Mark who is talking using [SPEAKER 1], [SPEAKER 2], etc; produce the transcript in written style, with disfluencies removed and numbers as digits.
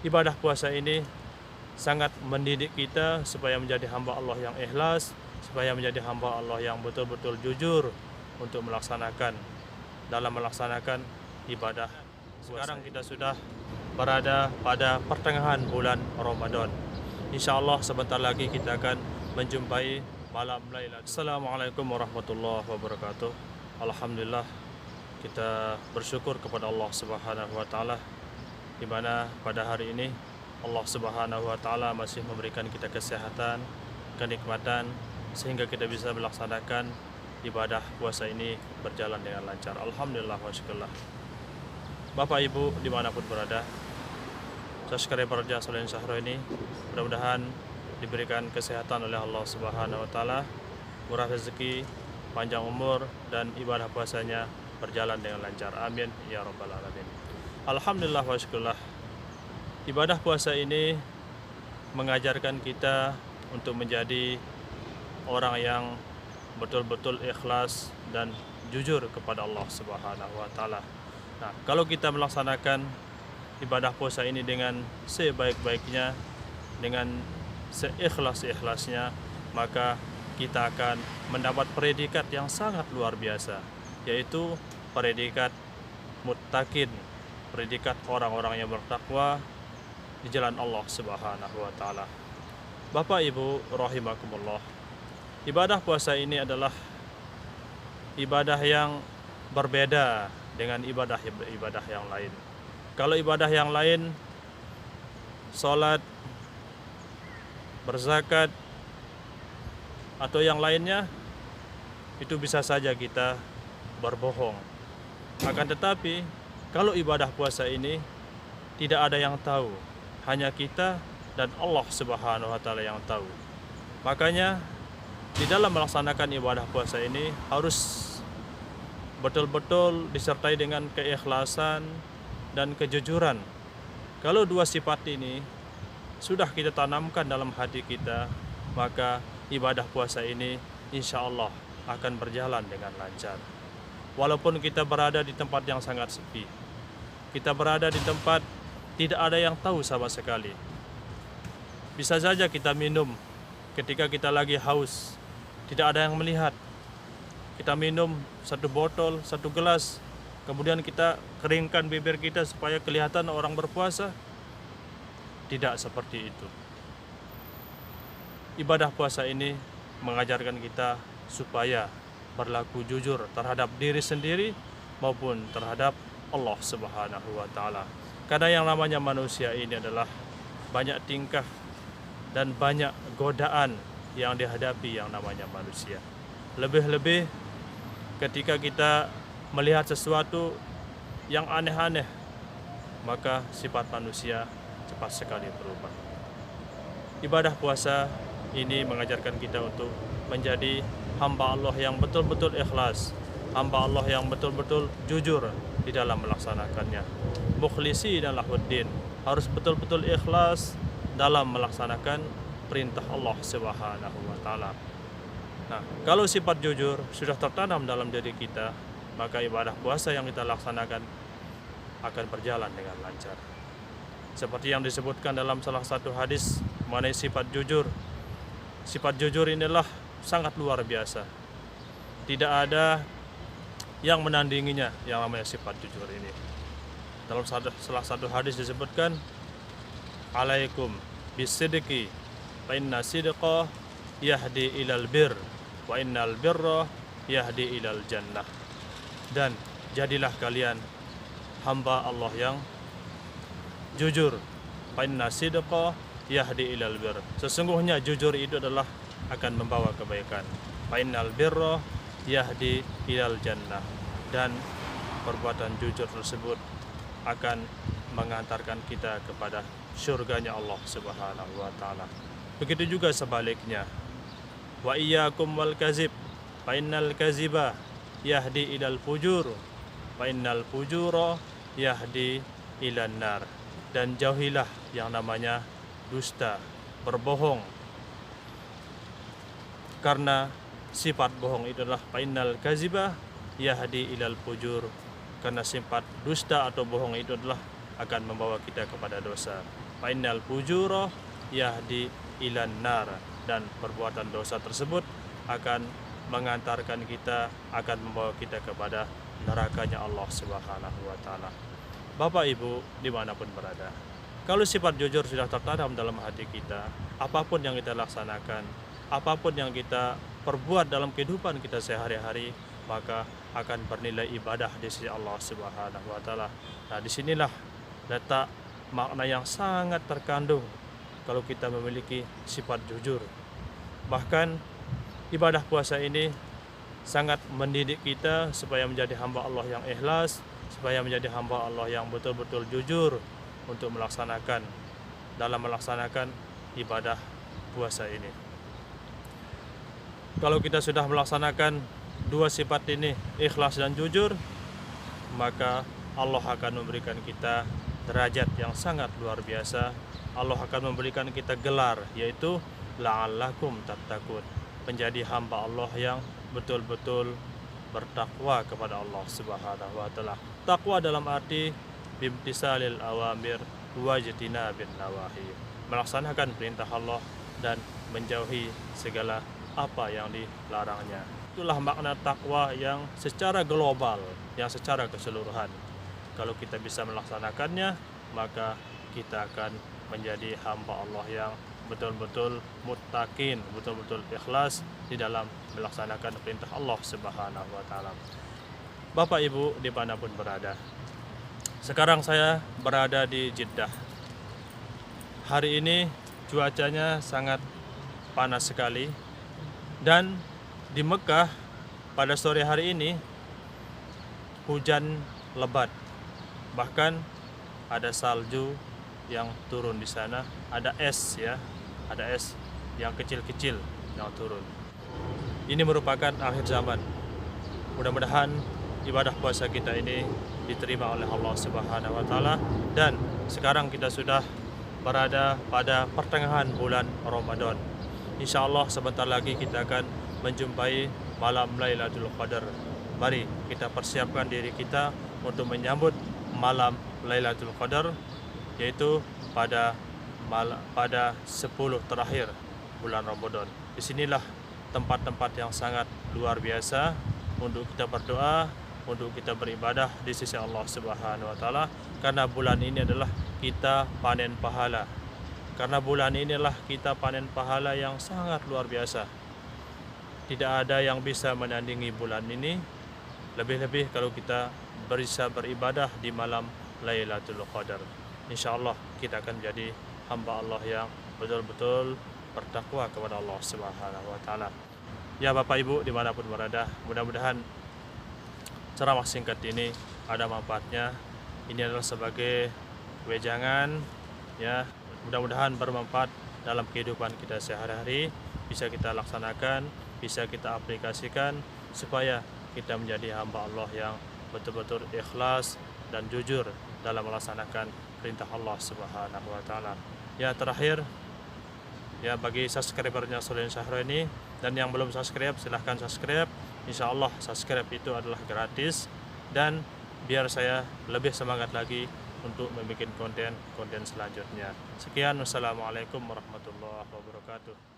[SPEAKER 1] Ibadah puasa ini sangat mendidik kita supaya menjadi hamba Allah yang ikhlas, supaya menjadi hamba Allah yang betul-betul jujur untuk dalam melaksanakan ibadah. Sekarang kita sudah berada pada pertengahan bulan Ramadan. Insya Allah sebentar lagi kita akan menjumpai malam Lailatul. Assalamualaikum warahmatullahi wabarakatuh. Alhamdulillah, kita bersyukur kepada Allah Subhanahu wa taala di mana pada hari ini Allah Subhanahu wa taala masih memberikan kita kesehatan, kenikmatan sehingga kita bisa melaksanakan ibadah puasa ini berjalan dengan lancar. Alhamdulillah wa syukurlah. Bapak Ibu dimanapun berada, subscriber Jasolin Syahro ini mudah-mudahan diberikan kesehatan oleh Allah Subhanahu wa taala, murah rezeki, panjang umur, dan ibadah puasanya berjalan dengan lancar. Amin ya rabbal alamin. Alhamdulillah wa syukurlah. Ibadah puasa ini mengajarkan kita untuk menjadi orang yang betul-betul ikhlas dan jujur kepada Allah Subhanahu wa taala. Nah, kalau kita melaksanakan ibadah puasa ini dengan sebaik-baiknya, dengan seikhlas-ikhlasnya, maka kita akan mendapat predikat yang sangat luar biasa, yaitu predikat muttaqin, predikat orang-orang yang bertakwa di jalan Allah Subhanahu wa taala. Bapak Ibu rahimakumullah, ibadah puasa ini adalah ibadah yang berbeda dengan ibadah yang lain. Kalau ibadah yang lain, sholat, berzakat, atau yang lainnya, itu bisa saja kita berbohong. Akan tetapi, kalau ibadah puasa ini tidak ada yang tahu, hanya kita dan Allah Subhanahu wa taala yang tahu. Makanya di dalam melaksanakan ibadah puasa ini harus betul-betul disertai dengan keikhlasan dan kejujuran. Kalau dua sifat ini sudah kita tanamkan dalam hati kita, maka ibadah puasa ini insya Allah akan berjalan dengan lancar. Walaupun kita berada di tempat yang sangat sepi, kita berada di tempat tidak ada yang tahu sama sekali. Bisa saja kita minum ketika kita lagi haus, tidak ada yang melihat. Kita minum satu botol, satu gelas, kemudian kita keringkan bibir kita supaya kelihatan orang berpuasa. Tidak seperti itu. Ibadah puasa ini mengajarkan kita supaya berlaku jujur terhadap diri sendiri maupun terhadap Allah Subhanahu wa taala. Karena yang namanya manusia ini adalah banyak tingkah dan banyak godaan yang dihadapi yang namanya manusia. Lebih-lebih ketika kita melihat sesuatu yang aneh-aneh, maka sifat manusia cepat sekali berubah. Ibadah puasa ini mengajarkan kita untuk menjadi hamba Allah yang betul-betul ikhlas, hamba Allah yang betul-betul jujur di dalam melaksanakannya. Mukhlisi dan lahuddin, harus betul-betul ikhlas dalam melaksanakan perintah Allah Subhanahu wa taala. Nah, kalau sifat jujur sudah tertanam dalam diri kita, maka ibadah puasa yang kita laksanakan akan berjalan dengan lancar. Seperti yang disebutkan dalam salah satu hadis mengenai sifat jujur. Sifat jujur inilah sangat luar biasa. Tidak ada yang menandinginya yang namanya sifat jujur ini. Dalam salah satu hadis disebutkan, alaikum bisidqi fa inna sidqa yahdi ilal bir wa innal birra yahdi ilal jannah. Dan jadilah kalian hamba Allah yang jujur. Fa inna sidqa yahdi ilal bir. Sesungguhnya jujur itu adalah akan membawa kebaikan. Fa innal birra yahdi ilal jannah. Dan perbuatan jujur tersebut akan mengantarkan kita kepada surganya Allah Subhanahu wa taala. Begitu juga sebaliknya. Wa iyyakum wal kazib fa innal kaziba yahdi ilal fujur fa innal fujura yahdi ilan nar. Dan jauhilah yang namanya dusta, berbohong. Karena sifat bohong itu adalah fa innal kaziba yahdi ilal fujur. Karena sifat dusta atau bohong itu adalah akan membawa kita kepada dosa. Fa innal fujura yahdi ilan nar, dan perbuatan dosa tersebut akan mengantarkan kita, akan membawa kita kepada nerakanya Allah Subhanahu wa taala. Bapak Ibu dimanapun berada, kalau sifat jujur sudah tertanam dalam hati kita, apapun yang kita laksanakan, apapun yang kita perbuat dalam kehidupan kita sehari-hari, maka akan bernilai ibadah di sisi Allah Subhanahu wa taala. Nah, disinilah letak makna yang sangat terkandung kalau kita memiliki sifat jujur. Bahkan ibadah puasa ini sangat mendidik kita supaya menjadi hamba Allah yang ikhlas, supaya menjadi hamba Allah yang betul-betul jujur untuk melaksanakan ibadah puasa ini. Kalau kita sudah melaksanakan dua sifat ini, ikhlas dan jujur, maka Allah akan memberikan kita derajat yang sangat luar biasa. Allah akan memberikan kita gelar, yaitu la'allakum tattaqun, menjadi hamba Allah yang betul-betul bertakwa kepada Allah Subhanahu wa taala. Takwa dalam arti bimtisalil awamir wajtinabin nawahi, melaksanakan perintah Allah dan menjauhi segala apa yang dilarangnya. Itulah makna takwa yang secara global, yang secara keseluruhan. Kalau kita bisa melaksanakannya, maka kita akan menjadi hamba Allah yang betul-betul muttaqin, betul-betul ikhlas di dalam melaksanakan perintah Allah Subhanahu wa taala. Bapak Ibu dimanapun berada, sekarang saya berada di Jeddah. Hari ini cuacanya sangat panas sekali, dan di Mekah pada sore hari ini hujan lebat, bahkan ada salju yang turun di sana, ada es yang kecil-kecil yang turun. Ini merupakan akhir zaman. Mudah-mudahan ibadah puasa kita ini diterima oleh Allah Subhanahu wa taala, dan sekarang kita sudah berada pada pertengahan bulan Ramadan. Insya Allah sebentar lagi kita akan menjumpai malam Lailatul Qadar. Mari kita persiapkan diri kita untuk menyambut malam Lailatul Qadar, yaitu pada 10 terakhir bulan Ramadan. Disinilah tempat-tempat yang sangat luar biasa untuk kita berdoa, untuk kita beribadah di sisi Allah Subhanahu wa taala, karena bulan ini adalah kita panen pahala. Karena bulan inilah kita panen pahala yang sangat luar biasa. Tidak ada yang bisa menandingi bulan ini, lebih-lebih kalau kita bisa beribadah di malam Lailatul Qadar. Insya Allah kita akan menjadi hamba Allah yang betul-betul bertakwa kepada Allah Subhanahu wa taala. Ya Bapak Ibu dimanapun berada, mudah-mudahan ceramah singkat ini ada manfaatnya. Ini adalah sebagai wejangan, ya, mudah-mudahan bermanfaat dalam kehidupan kita sehari-hari, bisa kita laksanakan, bisa kita aplikasikan, supaya kita menjadi hamba Allah yang betul-betul ikhlas dan jujur dalam melaksanakan perintah Allah Subhanahu wa taala. Ya, terakhir, ya, bagi subscribernya Sulaiman Syahrini dan yang belum subscribe, silahkan subscribe. Insya Allah subscribe itu adalah gratis, dan biar saya lebih semangat lagi untuk membuat konten-konten selanjutnya. Sekian, wassalamualaikum warahmatullahi wabarakatuh.